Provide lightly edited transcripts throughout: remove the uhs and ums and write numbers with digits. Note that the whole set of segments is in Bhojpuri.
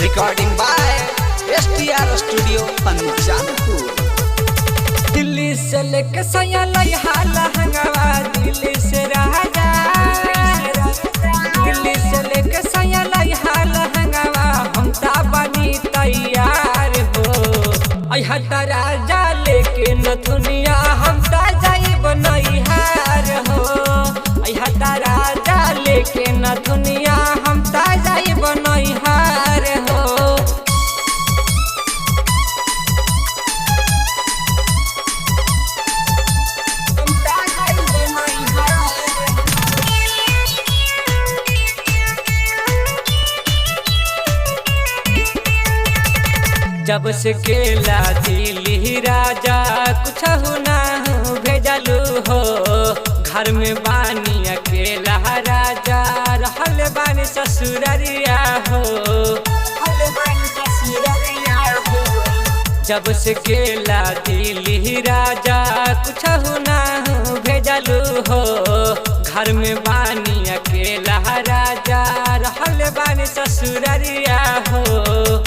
Recording by STR studio Panchanpur. Delhi से लेके सया लइहाला हंगावा, दिल्ली से राजा, दिल्ली से लेके सया लइहाला हंगावा, हम ता बनी तैयार हो। आई हटा राजा लेके नथुनिया, हम ता जाई बनैहार हो। आई हटा राजा लेके नथुनिया, हम ता जाई बनैहार हो। जब से केला दिल्ली राजा कुछ ना हो भेजलू हो। घर में बानी अकेला राजा, रहल बानी ससुररिया हो। जब से केला दिल्ली राजा कुछ ना हो भेजलू हो। घर में बानी अकेला राजा, रहल बानी ससुररिया हो।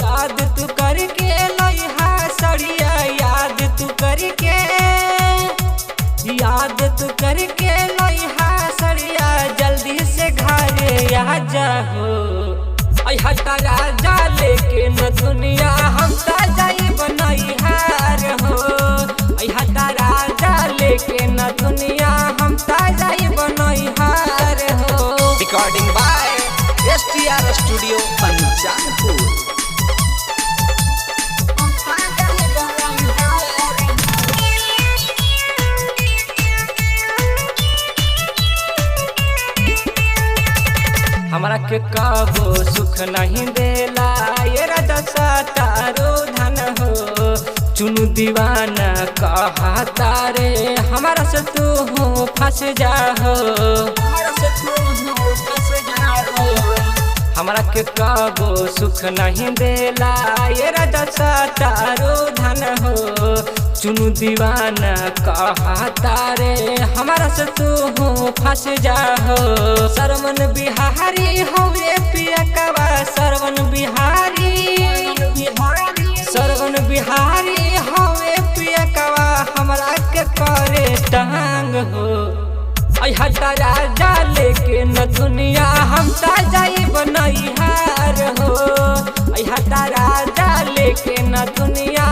याद तू करके लइहा सड़िया, याद तू करके, याद तू करके लइहा सड़िया, जल्दी से घरे आ जाओ। आई हटा राजा लेके नथुनिया, हम ता जाई बनैहार हो। आई हटा राजा लेके नथुनिया, हम ता जाई बनैहार हो। Recording by STR studio Panchanpur. हमरा के कबो सुख नहीं देला, ये राजा सातारो धन हो। चुनु दीवाना कहा तारे, हमारा से तू हो फंस जा हो। हमरा के कबो सुख नहीं देला, ये राजा सातारो धन हो। चुनु दीवाना कहा तारे, हमारा से तू हो फंस जा हो। सरवन बिहारी हो रे पिया कवा, सरवन बिहारी, सरवन बिहारी हो रे पिया कवा, हमरा के करे टांग हो। आई हटा राजा लेके नथुनिया, हम ता जाई बनैहार हो। आई हटा राजा लेके नथुनिया,